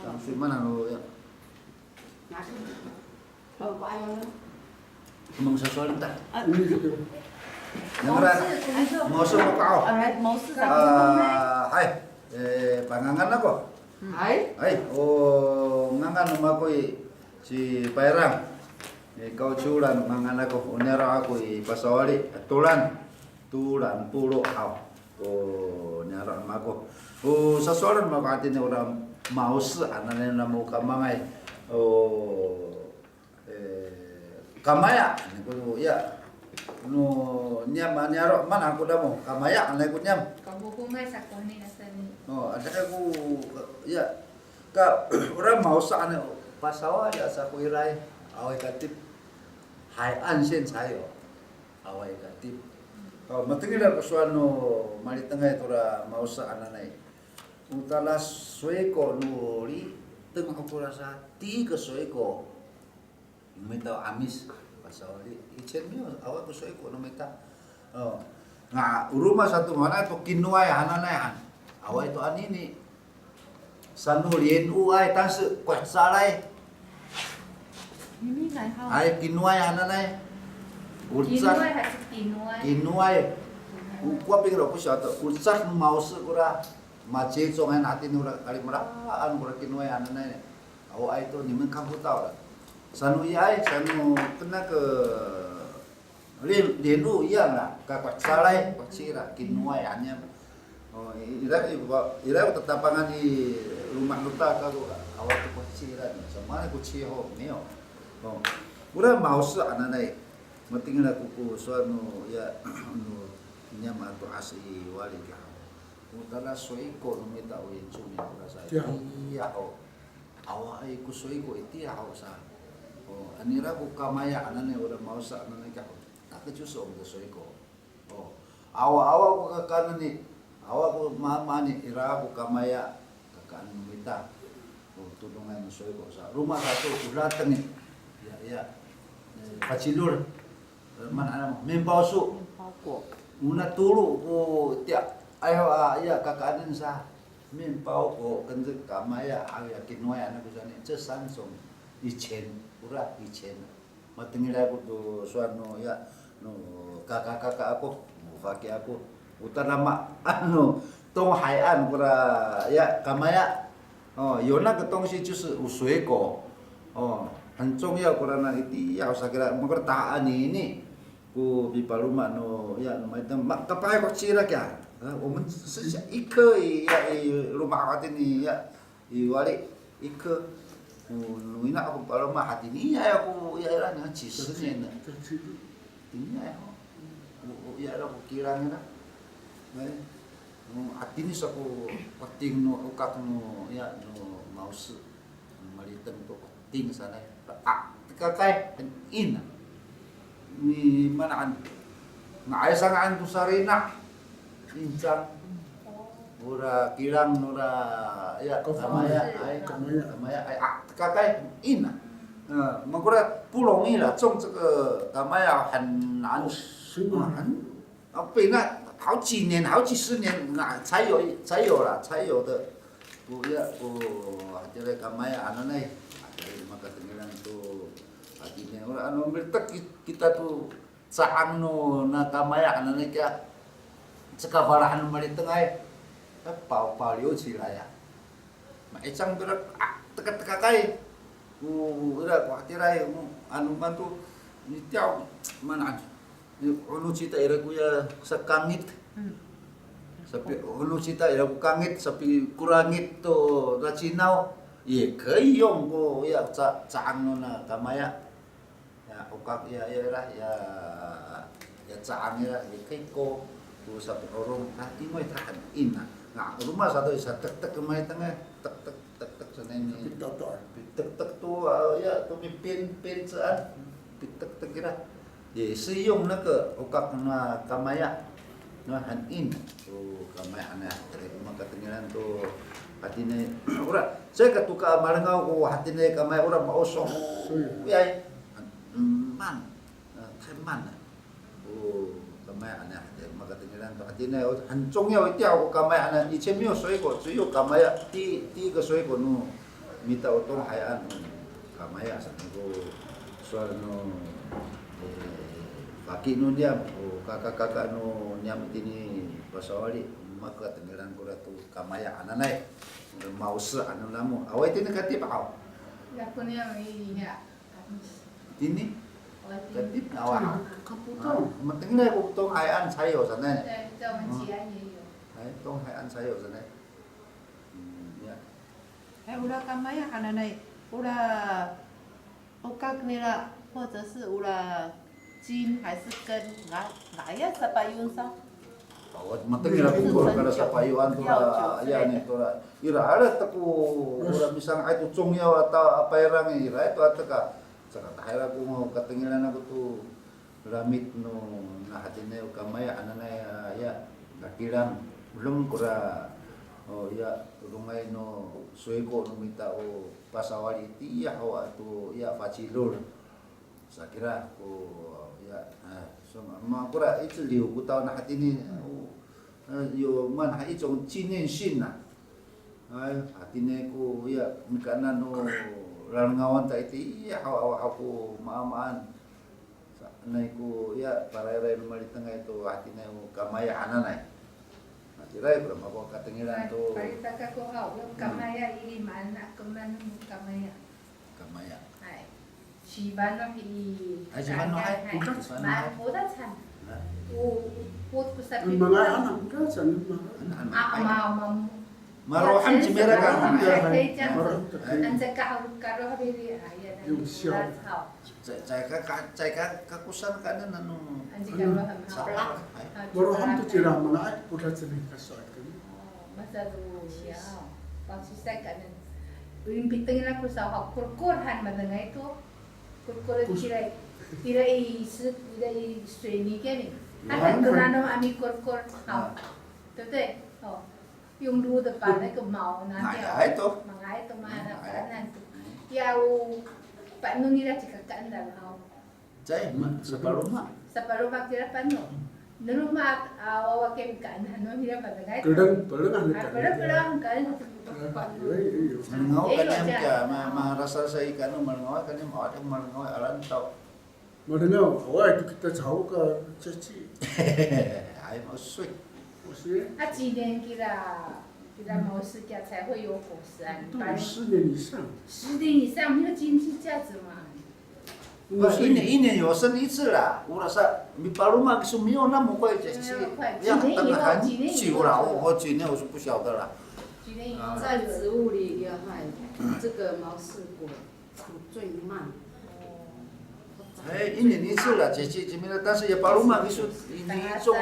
Tangsi mana lo ya? Mong sesuatu tak? Dengar? Mau semua kau? Hai, pangangan ako. Hai. Hai, ngangan nama ko si Pairang. Ikaw curan ngangan ako. Unyara ako pasawali. Tulan pulo aw. Nyara nama ko. Sesuatu nama ko atin orang mau anak na mau kamangay. Kamaya. Ko ya. No nyaro man ako damo. Kamaya anay ko nyam. Kabukumay sa kone na sa ni. Ada aku ya ka orang mau sana pasawa ya sa kuirai awai katip hai ansen sayo awai katip kalau matingi dah persoalan mari tengah itu ora mau sa ananai utala sueko nuri tengah aku rasa tiga sueko minta amis pasawa di icen awai ku sueko no minta rumah satu mana itu kinuai hananai awal itu ini sanu lien uai tas kuat salai Ini nai hao. ai kinuai hananai ursak kinuai ukwa pingro ku syato ursak mau sekura mace congan hati nura kali meraan kura kinuai hananai awal itu nimen kamu tahu sanu iai sanu kena ke lien u iya lah kuat salai kuat sira kinuai hanya ira tetapangan di rumah nuta kalau awal tu kecilan sama aku ciho mio udah mau sa ananai matingin aku ku suanu ya nyama tu asli wali ka utala soiko no mita o cumi rasa iya awal ai ku soiko itu ya sa anira ku kamaya ananai udah mau sa ananai ka tak kecuso ku soiko awal ku kanan ni awak ko mamani ira ko kamaya kakaan minta tulungan soy ko sa rumah satu ulatang ya pacilur mana mempausu una tulu ko tiap ayo ya kakaanin sa mempau ko kanze kamaya aya kinwaya na ko sani cesansong ichen ura ichen matingila ko to suano ya no kakak aku faki aku utama tong haian kura ya kamaya yona ketong si cus usueko hancong ya kura na iti ya usakira mengertaan ini ku bipaluma no ya mai tem kapai ko cira kya omen sejak ike ya rumah awat ini ya wali ike nuina aku paluma hati ni ya aku ya era ni cisne ini ya aku kiranya atini saku pating no ukak no ya no maus maliteng to pating sana kakai in ni manaan ngaay sangaan tu sarina incang ura kirang ura ya kamaya ay kakai in magura pulong ila cong kamaya han apa ina 好几年、好几十年才有的，不要这个干嘛呀？anu nih, maka tinggalan tu, artinya orang anu bertek kita tu saang no na kamaya anu nih kya, sekavarahan mali tengah, pau liu cila ya, macam berat teka kai, udah kuatirai anu bantu, ni tiaw mana? Ulu cita ira kuya sa kangit. Sapi ulu cita ira ku kangit sapi kurangit to racinaw. Ye kayong ko ya caang no na kamaya. Ya ukak ya ira ya caang ira ye kay ko sapi orong hati mo tahan ina. Nga rumah satu isa tek kemay tengah tek sana ini. Tek tu ya tu pin saan. Tek kira. Ye siyong na ke ukak na kamaya na hanin tu kamaya na maka tinggalan tu hatine ora saya katuka marangau ko hatine kamaya ora maosong yai man kamaya na kamaya na maka 个等于那今天很重要一条，我干嘛呢？以前没有水果，只有干嘛呀？第一个水果呢，米到东海岸干嘛呀？那个说kaki nu niam, kakak nu niam ini pasawali, maka tengiran kura tu kamaya ananai, mau se anu namu, awai ini katip aw. Ya punya ini ya. Ini katip awal. Kaputong. Matingna ko tong hayan sayo sana. Tong jian也有。tong hayan sayo sana. Ya. udah kamaya ananai, udah okak nila 或者是无了茎还是根，哪呀sa payun sa? Matengila pukul kada sa payuan tu ya ni tu ira ada taku ura misang ai tu congya atau apa irang ira itu ataka saka tahira ku mau katengilan aku tu ramit no na hatine ukamaya anana ya gakiran belum kura oh ya rumai no suego no minta o pasawali ti ya hawa tu ya facilur saya kira ko ya so makura itu liu ku tahu nak hati ni yo man ha ichong chinen shin na hati ni ko ya mikana no rangawan ta iti ya aku maamaan nai ko ya parai mali tengah itu hati ni kamaya ananai tirai berapa ko katengiran to parita ka ko hau kamaya ini mana keman kamaya hai si bano hi si bano hai ma boda chan pot pusat mga anak ka san marohan cimera kan anja ka karo habiri aya na cai ka kusan kan nanu anja karo marohan tu cira mga ay pulat sa mga kasoat kan masa tu siya konsisten kan yung pitengin aku sa kur han madangai itu kur tirai水泥给你，他很多人都阿米kur好，对不对？哦，用撸的把那个毛拿掉，mangai itu mana kanan tu, ya pak nu nila jika kanan hau. Cai separuh mak kira panu, nuru mak awak kem kanan nu nila pada ngai. Pelang kan. Malangau kan yang rasa saya ikan malangau kan yang ada malangau alam tau. Malangau, awak itu kita jauh ke caci. Ai mau sui. 几年kira毛氏家才会有果实啊？10年以上。10年以上没有经济价值嘛？一年有生一次啦，我rasa Mipaluma是没有那么快节气，要等很久了，我几年我是不晓得了。在植物里要害这个毛氏果苦最慢。一年一次了，节气这边的，但是也Mipaluma是你种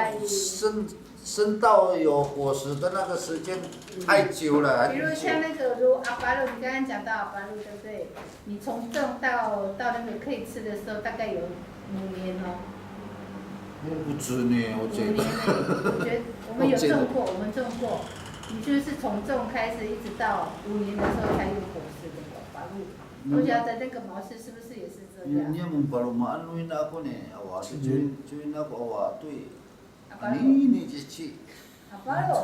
生到有果实的那个时间太久了。比如像那个阿巴鲁，你刚刚讲到阿巴鲁，对不对？你从种到那个可以吃的时候，大概有5年哦。不止呢，我觉得。我觉得我们有种过，你就是从种开始，一直到5年的时候才有果实的阿巴鲁。我觉得那个毛氏是不是也是这样？你Mipaluma anuin ako ne, awak cuin ako awak tu. Ini cici. Apa lo?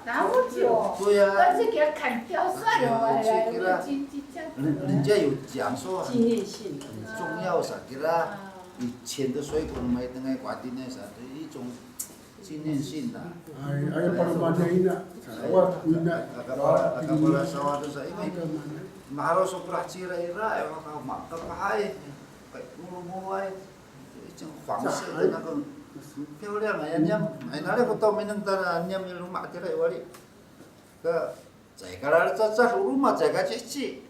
那么久，干脆给它砍掉算了，有没有经济价值？人家有讲说纪念性很重要啥kira以前的水果买等于挂的那啥的一种纪念性的。Ay Paluma na ina, awak ina. Akapala sawah tu saya ini maharo soprah cira ira, awak mak kapai, mulu ay, macam 黄色的那个。漂亮啊！人家哎，哪里不到没能到啊？人家没路马起来我哩，个在个那在路马在个去去，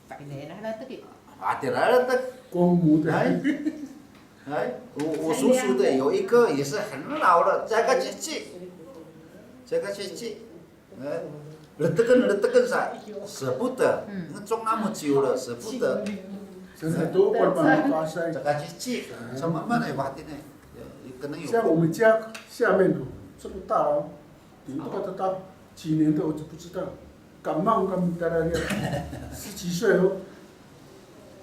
摆来了得的，啊，对了的，公母的，我叔叔的有一个也是很老了，在个去去，了这个啥，舍不得，种那么久了，舍不得，现在都慢发生。这个去去，什么嘛来挖的呢？像我们家下面哦，这么大哦，顶多得到几年的我就不知道，感冒咁大了，10几岁哦，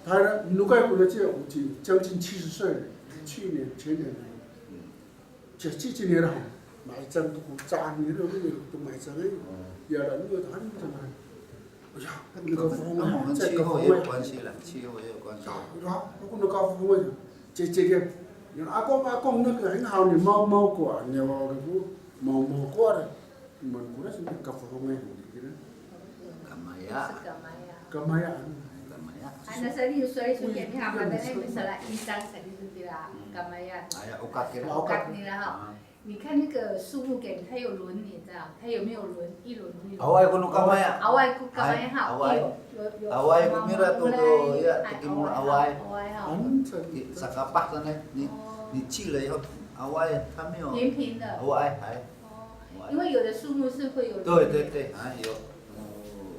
他如果过了这将近70岁了，去年前年来这几年了，买张都炸你了，都买张哎，也了那个他那个嘛，哎呀，那个风跟我们气候也有关系了，气候也有关系。我那个风啊，这个，阿公那个很好，你猫过，你我个猫过的，มันกูได้สิกับ风ไงนี่นะ Gamaya. Ana sari usari suke ni hama da ne misala isan sari su dira gamaya. 哎呀，okat kira. okat 你了哈。你看那个树木梗，它有轮，你知道？它有没有轮？一轮一轮。Awai kuno kamaya. Awai ku kamaya ha. Awai ku mira tu ya tikimu awai. Awai ha。Sakapah sana你去了以后，awai 它没有。平平的。awai 还。因为有的树木是会有。对，还有。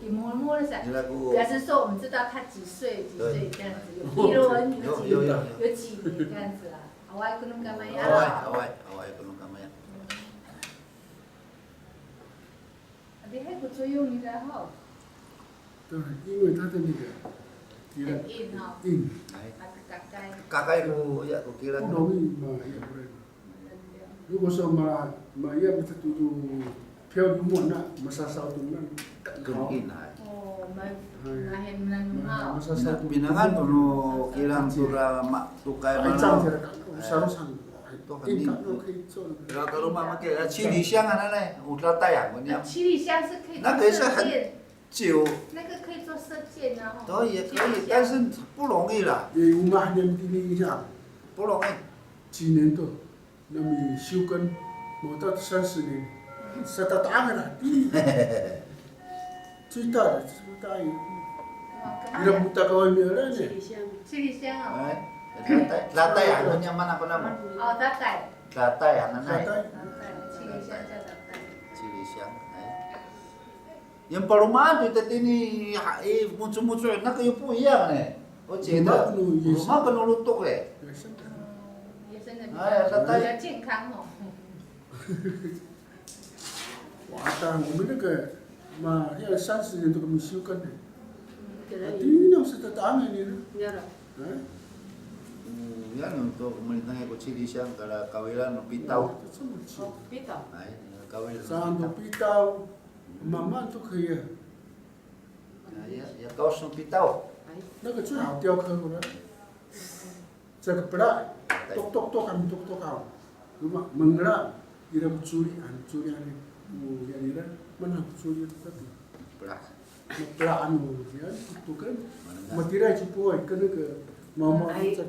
你摸了噻，表示说我们知道他几岁这样子，有一轮有几年这样子啦。awai kuno kamaya。awai kuno kamaya。你还不作用你的哈？对，因为它的那个，很硬哈。硬。Kakai ku ya ku kira. 不容易嘛，也不容易。如果说嘛也不是tujuh漂流木那，嘛sasau tu那。Kemungkin hai. Oh, mahin nang Binangan puno kilang tura mak tukai mana. Sarusan. Kalau rumah makai cili香啊，那有太阳我念。cili香是可以做射箭。久。那个可以做射箭啊。对，也可以，但是不容易啦。5年的影响。不容易。几年多，那么修根，没到30年，1tahun lah. 最大的有。你那不大高没有了呢？七里香啊。哎。Latai yang mana apa nama? Oh, datai. Datai yang mana? Cili香叫datai. Cili香，哎。yang perumahan itu tadi ini, muncul-muncul那个又不一样呢。我觉得rumah penuh lutuk嘞。野生的比较健康哦。哇，但我们那个嘛，要30年都没修根呢。第那是tahun ini呢。Yan untuk melintang ko cili siyang kala kawilan ng pitaw. Pitaw. Ay, kawilan. Saan ng pitaw? Mama to kaya. Ya kaos ng pitaw. 那个最好雕刻过来。这个不拉，tok kami tok kau. Cuma mengerak, dia curi ane. Ya dia mana curi tapi. Belah. Belah anu ya, itu kan. Matira cipu ai kan那个。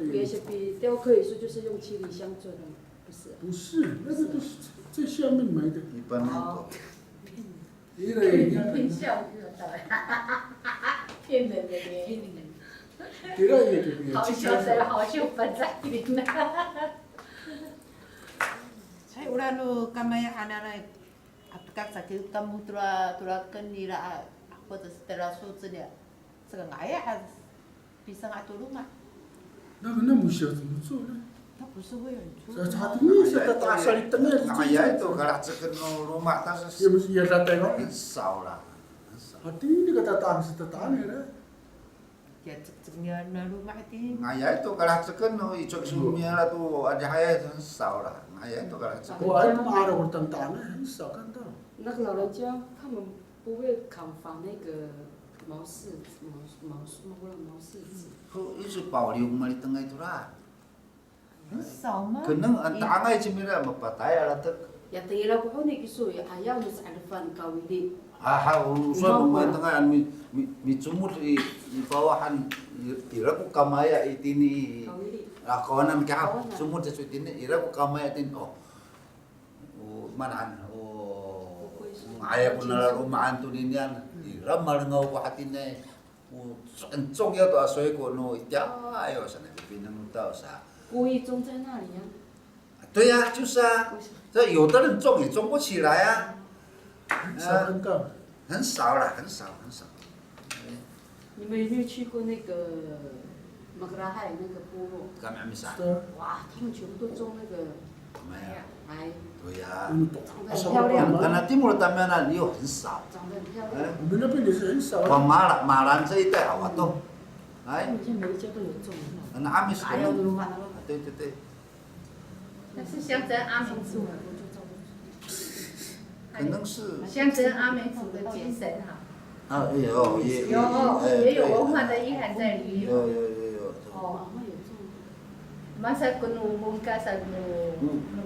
别是比雕刻艺术就是用七里香做的，不是？不是，那个都是在下面买的。一般那骗笑骗人的脸。给了也给好笑的，好笑本在里呢。Saya udah lu kamaya anak-anak apakah sakit kamu turakan nila apa setelah susunya sekarang ayah bisa nggak tolong 那个那么小怎么做呢？它不是会很粗。它ini sudah tak asal di tengah. Ayah itu kalau cekin rumah tas. Ya mesti ya datang kan? Insya Allah. Hati ini kata tahan setetane lah. Ya ceknya rumah itu. Ayah itu kalau cekin icok sumia lah tuh ada ayah itu insya Allah. Ayah itu kalau cekin. Wah itu ada bertentangan, insya kan tahu. 那个老人家他们不会砍伐那个毛柿子。Itu Pauliu mali tengah itu lah. 很少吗？ Kenang antara itu mira mapatay ala tak. Ya tira ko ni kiso ya ayaw mo sa alfan kawili. Urusan pemain tengah mi cumut di bawahan ira ko kamaya itini. Kawanan ka cumut sa itini ira ko kamaya tin manaan ayah ko na rumaan to din yan. Ira malangaw ko hatin na 很重要的水果呢，哎呦，现在别人到啥？故意种在那里呀？对呀，就是啊，这有的人种也种不起来啊，很少了，很少。你们有没有去过那个马格拉海那个部落？干嘛没啥？哇，他们全部都种那个哎，对呀，很漂亮。karena timur Tamianan又很少。长得很漂亮。我们那边也是很少。往马兰这一带好多，哎。每一家都有种。那阿米斯。对。那是象征阿美族，可能是象征阿美族的精神哈。啊，也有文化的遗憾在里面。有。哦。Masa kuno mungka sa no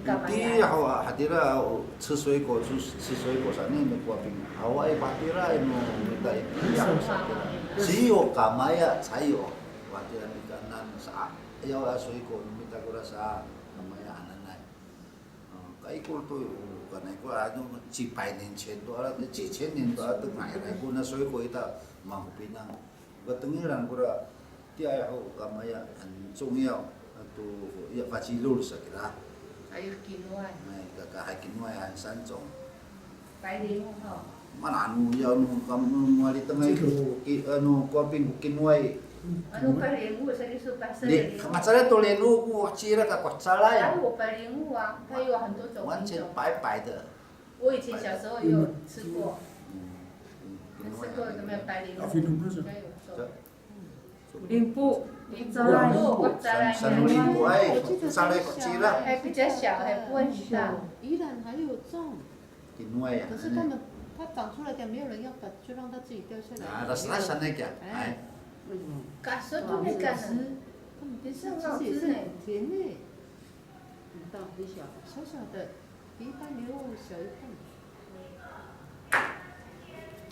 kamaya. Di hawa hadira吃水果上面的果饼，hawa hadira no minta yang只有kamaya才有，hadira mikanan sa ayaw水果minta kura sa kamaya ananay. Kaya ko to kanay ko ano 几百年前多了，几千年多了都买来过那水果ita mahupinang. Ketengiran kura dia kamaya 很重要。都要把鸡肉是给它。还有quinoa。还quinoa还3种。白莲雾哈。Mana anu ya anu kamu di tengah itu anu kopi quinoa. Anu 白莲雾是你说白色的莲雾。Masalah tu 莲雾我吃了个salah呀。还有白莲雾啊，它有很多种。完全白白的。我以前小时候有吃过。吃过什么白莲雾？应该有做。林布。Sanu limbu ay, salay kecil lah. 还比较小，还不会很大。宜兰还有种。Quinoa ya. 可是它长出来的没有人要把，就让它自己掉下来。Ah, rasa那个，哎。Kaso tu ni kan，也是很好吃呢，甜呢。很大很小。小小的，比一般莲雾小一半。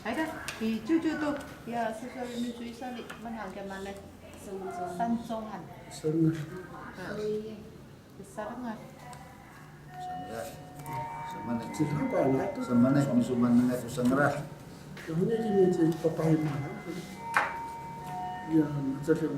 係啦，而最多呀，是說你最犀利，乜行嘅乜咧？山中啊。生sarang ah. Sama nih musuhan dengan itu sangrah. Yang ini jadi papahin mana? Ya, jadi